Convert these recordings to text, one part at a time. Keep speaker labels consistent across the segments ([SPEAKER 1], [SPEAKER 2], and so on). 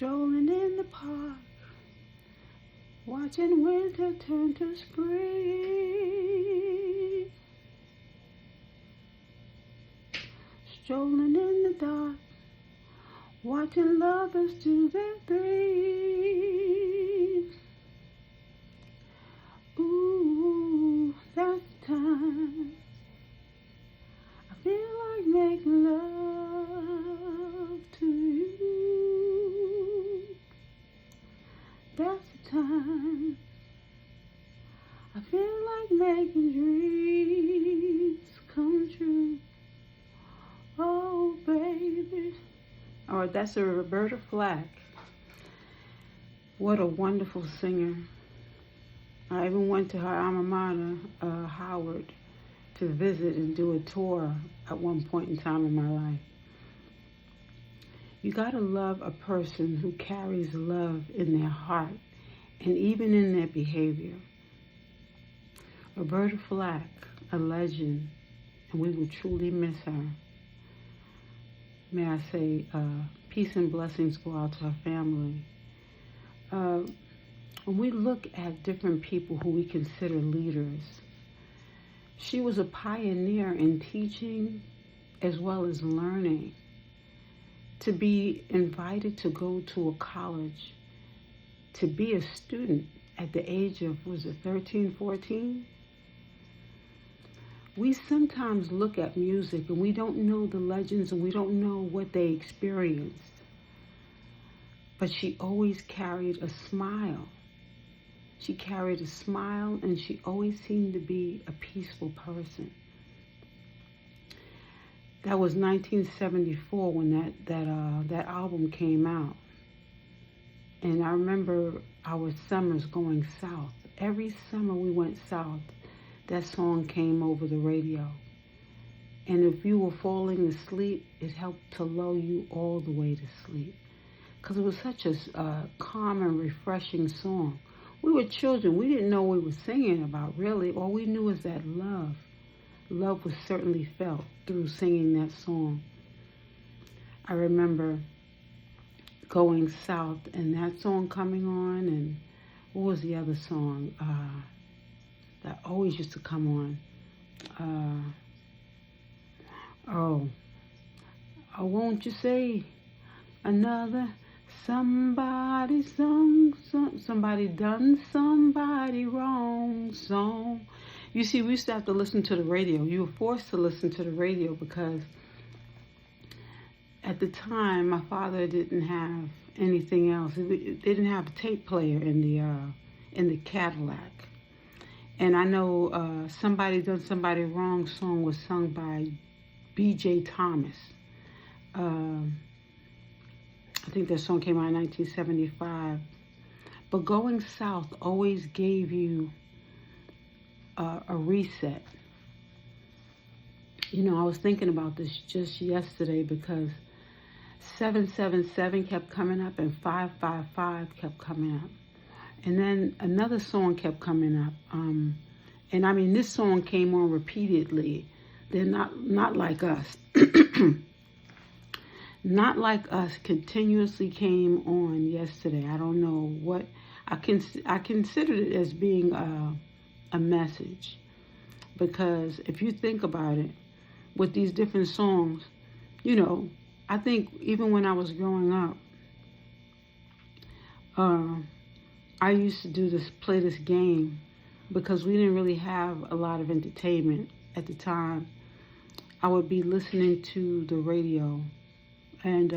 [SPEAKER 1] strolling in the park, watching winter turn to spring, strolling in the dark, watching lovers do their thing. Ooh, that's the time I feel like making love to you. That's the time I feel like making dreams come true. Oh, baby. All right, that's a Roberta Flack. What a wonderful singer. I even went to her alma mater, Howard, to visit and do a tour at one point in time in my life. You gotta love a person who carries love in their heart and even in their behavior. Roberta Flack, a legend, and we will truly miss her. May I say, peace and blessings go out to her family. When we look at different people who we consider leaders, she was a pioneer in teaching as well as learning. To be invited to go to a college, to be a student at the age of, 13, 14? We sometimes look at music and we don't know the legends and we don't know what they experienced. But she always carried a smile. She carried a smile and she always seemed to be a peaceful person. That was 1974 when that album came out. And I remember our summers going south. Every summer we went south, that song came over the radio. And if you were falling asleep, it helped to lull you all the way to sleep. Because it was such a calm and refreshing song. We were children. We didn't know what we were singing about, really. All we knew is that love. Love was certainly felt through singing that song. I remember going south and that song coming on, and what was the other song that always used to come on? Oh, won't you say another somebody sung, somebody done somebody wrong song. You see, we used to have to listen to the radio. You were forced to listen to the radio because at the time, my father didn't have anything else. They didn't have a tape player in the Cadillac. And I know Somebody Done Somebody Wrong song was sung by BJthomas. I think that song came out in 1975. But going south always gave you a reset. You know, I was thinking about this just yesterday because 777 kept coming up and 555 kept coming up. And then another song kept coming up. And I mean, this song came on repeatedly. They're not like us. Not Like Us continuously came on yesterday. I don't know what, I considered it as being a message. Because if you think about it, with these different songs, you know, I think even when I was growing up, I used to play this game because we didn't really have a lot of entertainment at the time. I would be listening to the radio and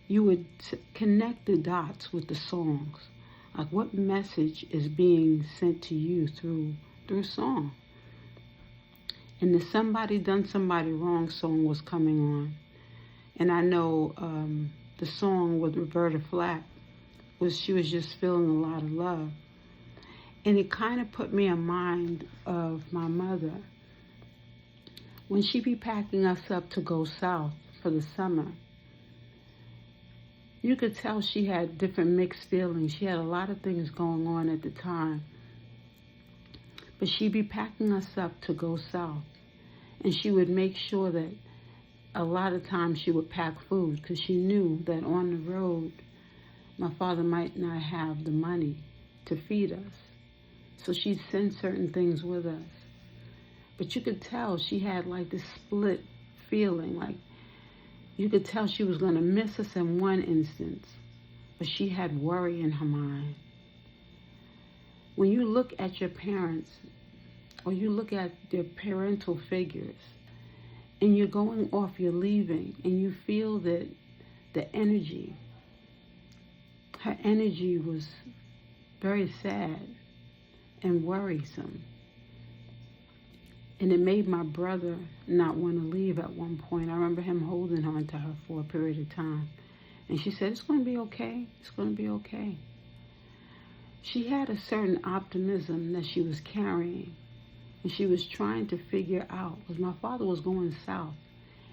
[SPEAKER 1] you would connect the dots with the songs. Like what message is being sent to you through song. And the Somebody Done Somebody Wrong song was coming on. And I know the song with Roberta Flack she was just feeling a lot of love. And it kind of put me in mind of my mother. When she be packing us up to go south for the summer, you could tell she had different mixed feelings. She had a lot of things going on at the time. But she'd be packing us up to go south. And she would make sure that a lot of times she would pack food because she knew that on the road my father might not have the money to feed us. So she'd send certain things with us. But you could tell she had like this split feeling. Like you could tell she was going to miss us in one instance, but she had worry in her mind. When you look at your parents, or you look at their parental figures, and you're going off, you're leaving, and you feel that the energy, her energy was very sad and worrisome. And it made my brother not want to leave at one point. I remember him holding on to her for a period of time. And she said, it's going to be okay. It's going to be okay. She had a certain optimism that she was carrying. And she was trying to figure out, because my father was going south,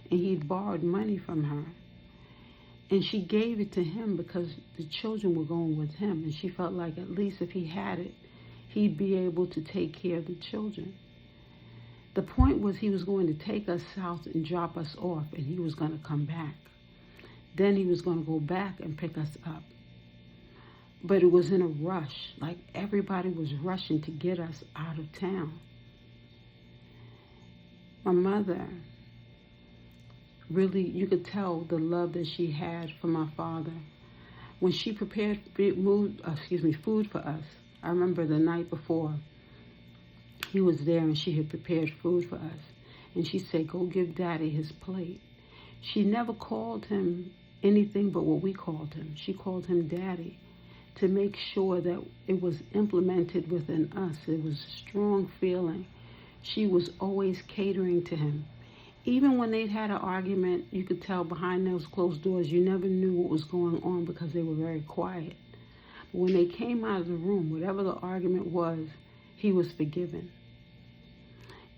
[SPEAKER 1] and he'd borrowed money from her. And she gave it to him because the children were going with him. And she felt like at least if he had it, he'd be able to take care of the children. The point was he was going to take us south and drop us off, and he was going to come back. Then he was going to go back and pick us up. But it was in a rush, like everybody was rushing to get us out of town. My mother, really, you could tell the love that she had for my father. When she prepared food for us, I remember the night before, he was there and she had prepared food for us. And she said, go give Daddy his plate. She never called him anything but what we called him. She called him Daddy to make sure that it was implemented within us. It was a strong feeling. She was always catering to him. Even when they'd had an argument, you could tell behind those closed doors, you never knew what was going on because they were very quiet. But when they came out of the room, whatever the argument was, he was forgiven.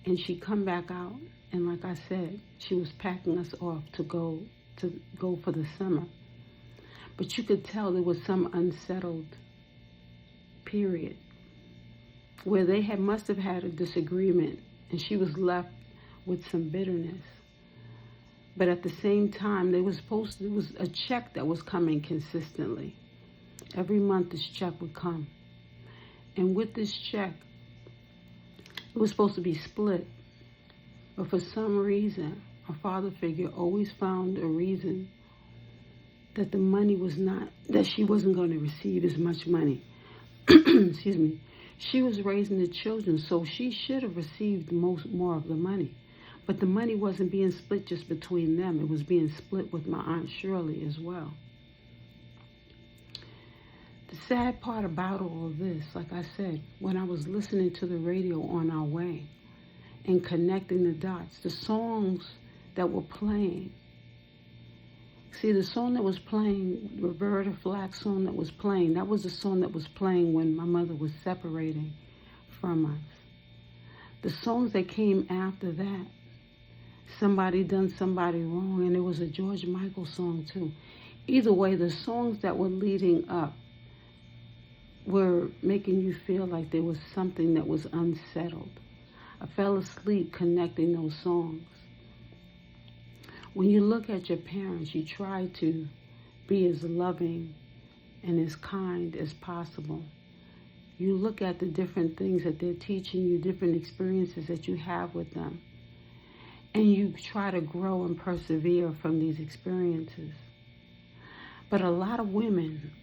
[SPEAKER 1] And she'd come back out, and like I said, she was packing us off to go for the summer. But you could tell there was some unsettled period where they must have had a disagreement, and she was left with some bitterness. But at the same time, there was a check that was coming consistently. Every month this check would come. And with this check, it was supposed to be split. But for some reason, a father figure always found a reason that the money was not, that she wasn't going to receive as much money. Excuse me. She was raising the children, so she should have received more of the money. But the money wasn't being split just between them. It was being split with my Aunt Shirley as well. The sad part about all of this, like I said, when I was listening to the radio on our way and connecting the dots, the songs that were playing. See, the song that was playing, the Roberta Flack song that was playing, that was the song that was playing when my mother was separating from us. The songs that came after that, Somebody Done Somebody Wrong, and it was a George Michael song too. Either way, the songs that were leading up were making you feel like there was something that was unsettled. I fell asleep connecting those songs. When you look at your parents, you try to be as loving and as kind as possible. You look at the different things that they're teaching you, different experiences that you have with them, and you try to grow and persevere from these experiences. But a lot of women,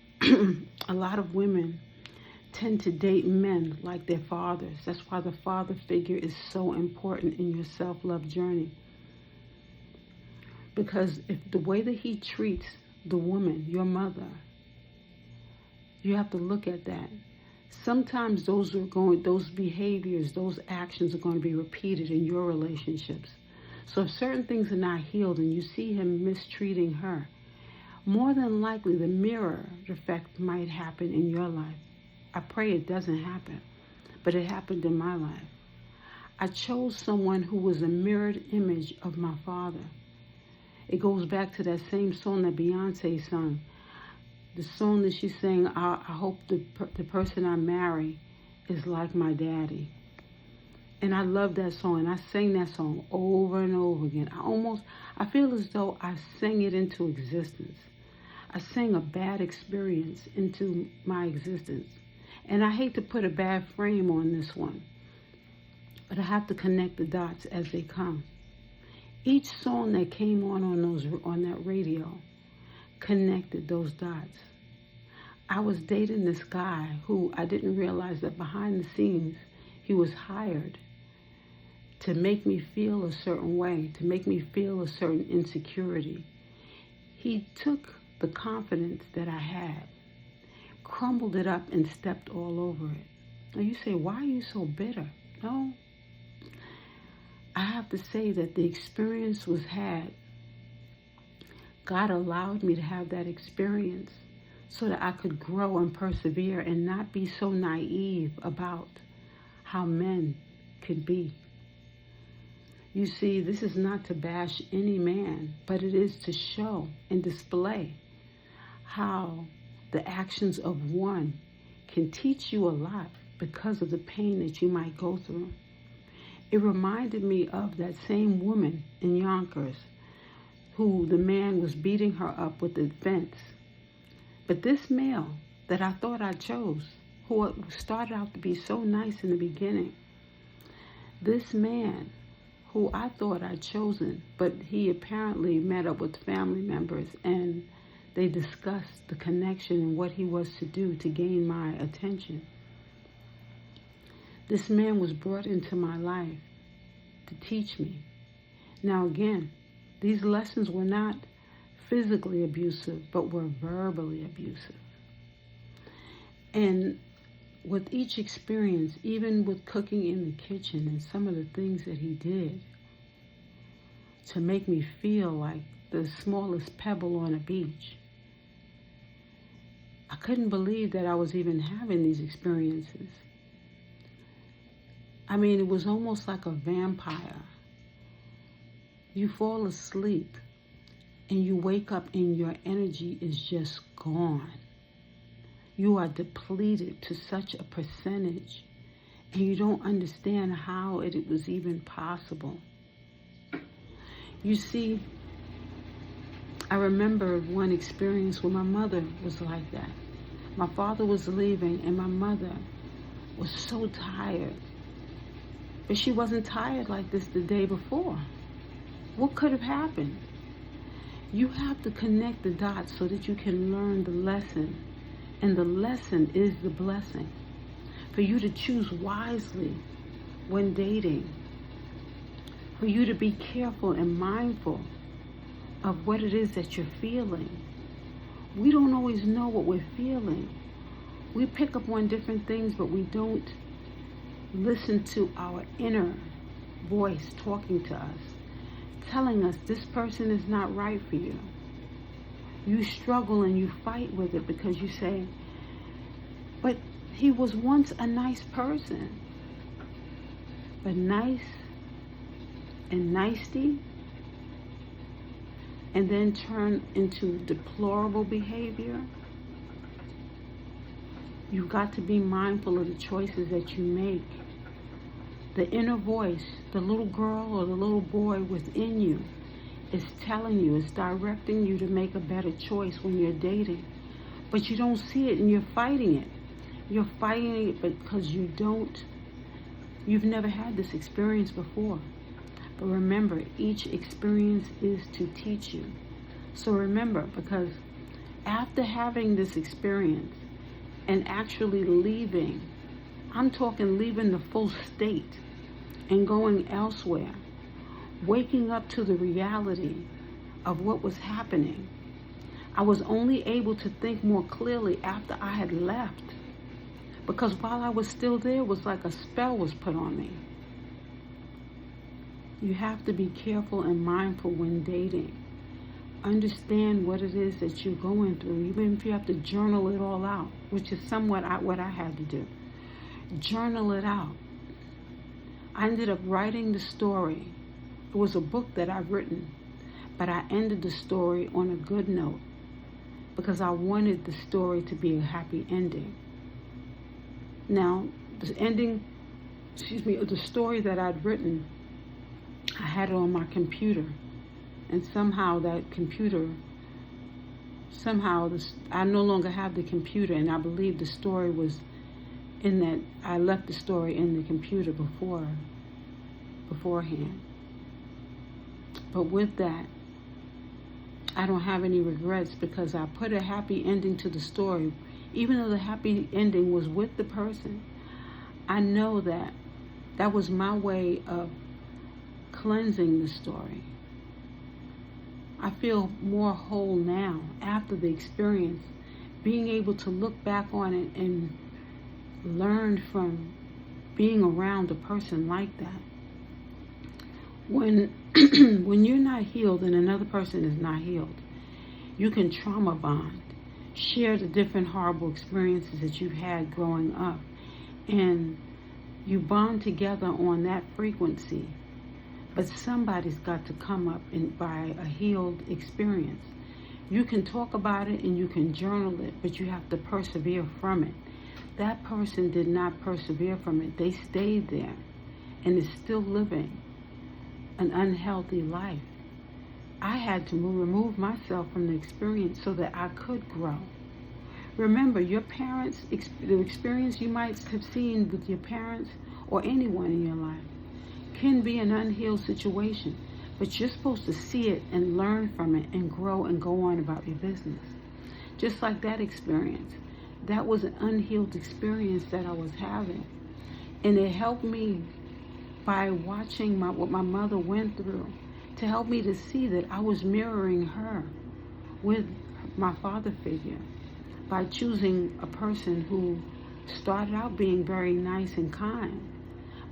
[SPEAKER 1] tend to date men like their fathers. That's why the father figure is so important in your self-love journey. Because if the way that he treats the woman, your mother, you have to look at that. Sometimes those behaviors, those actions are going to be repeated in your relationships. So if certain things are not healed and you see him mistreating her, more than likely the mirror effect might happen in your life. I pray it doesn't happen, but it happened in my life. I chose someone who was a mirrored image of my father. It goes back to that same song that Beyoncé sung. The song that she sang, I hope the person I marry is like my daddy. And I love that song, and I sang that song over and over again. I feel as though I sang it into existence. I sang a bad experience into my existence. And I hate to put a bad frame on this one, but I have to connect the dots as they come. Each song that came on that radio connected those dots. I was dating this guy who I didn't realize that behind the scenes he was hired to make me feel a certain way, to make me feel a certain insecurity. He took the confidence that I had, crumbled it up and stepped all over it. Now you say, why are you so bitter? No. I have to say that the experience was had. God allowed me to have that experience so that I could grow and persevere and not be so naive about how men could be. You see, this is not to bash any man, but it is to show and display how the actions of one can teach you a lot because of the pain that you might go through. It reminded me of that same woman in Yonkers who the man was beating her up with the fence. But this male that I thought I chose, who started out to be so nice in the beginning, this man who I thought I'd chosen, but he apparently met up with family members and they discussed the connection and what he was to do to gain my attention. This man was brought into my life to teach me. Now again, these lessons were not physically abusive, but were verbally abusive. And with each experience, even with cooking in the kitchen and some of the things that he did to make me feel like the smallest pebble on a beach, I couldn't believe that I was even having these experiences. I mean, it was almost like a vampire. You fall asleep and you wake up and your energy is just gone. You are depleted to such a percentage and you don't understand how it was even possible. You see, I remember one experience where my mother was like that. My father was leaving and my mother was so tired. But she wasn't tired like this the day before. What could have happened? You have to connect the dots so that you can learn the lesson. And the lesson is the blessing. For you to choose wisely when dating. For you to be careful and mindful of what it is that you're feeling. We don't always know what we're feeling. We pick up on different things, but we don't listen to our inner voice talking to us, telling us this person is not right for you. You struggle and you fight with it because you say, but he was once a nice person. But nice and nicety, and then turn into deplorable behavior. You've got to be mindful of the choices that you make. The inner voice, the little girl or the little boy within you is telling you, is directing you to make a better choice when you're dating. But you don't see it and you're fighting it. You're fighting it because you've never had this experience before. But remember, each experience is to teach you. So remember, because after having this experience and actually leaving, I'm talking leaving the full state and going elsewhere, waking up to the reality of what was happening, I was only able to think more clearly after I had left. Because while I was still there, it was like a spell was put on me. You have to be careful and mindful when dating. Understand what it is that you're going through, even if you have to journal it all out, which is somewhat what I had to do. Journal it out. I ended up writing the story. It was a book that I've written, but I ended the story on a good note because I wanted the story to be a happy ending. Now, the story that I'd written, I had it on my computer, and somehow that computer somehow I no longer have the computer, and I believe the story was in that I left the story in the computer beforehand. But with that, I don't have any regrets because I put a happy ending to the story. Even though the happy ending was with the person, I know that that was my way of cleansing the story. I feel more whole now after the experience, being able to look back on it and learn from being around a person like that. When you're not healed and another person is not healed, you can trauma bond, share the different horrible experiences that you've had growing up, and you bond together on that frequency. But somebody's got to come up by a healed experience. You can talk about it and you can journal it, but you have to persevere from it. That person did not persevere from it. They stayed there and is still living an unhealthy life. I had to remove myself from the experience so that I could grow. Remember, your parents, the experience you might have seen with your parents or anyone in your life can be an unhealed situation, but you're supposed to see it and learn from it and grow and go on about your business. Just like that experience. That was an unhealed experience that I was having. And it helped me by watching what my mother went through to help me to see that I was mirroring her with my father figure by choosing a person who started out being very nice and kind,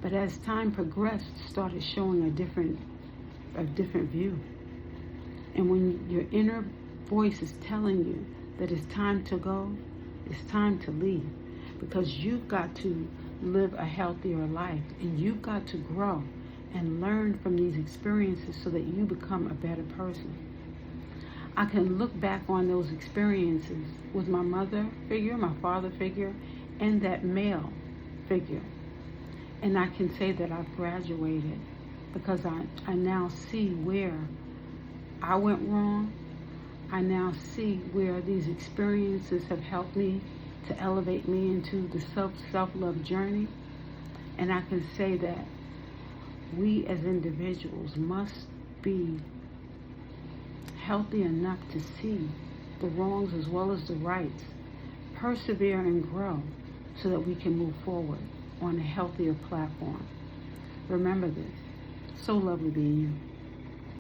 [SPEAKER 1] but as time progressed, started showing a different view. And when your inner voice is telling you that it's time to go, it's time to leave, because you've got to live a healthier life, and you've got to grow and learn from these experiences so that you become a better person. I can look back on those experiences with my mother figure, my father figure, and that male figure. And I can say that I've graduated because I now see where I went wrong. I now see where these experiences have helped me to elevate me into the self-love journey. And I can say that we as individuals must be healthy enough to see the wrongs as well as the rights, persevere and grow so that we can move forward on a healthier platform. Remember this. So lovely being you.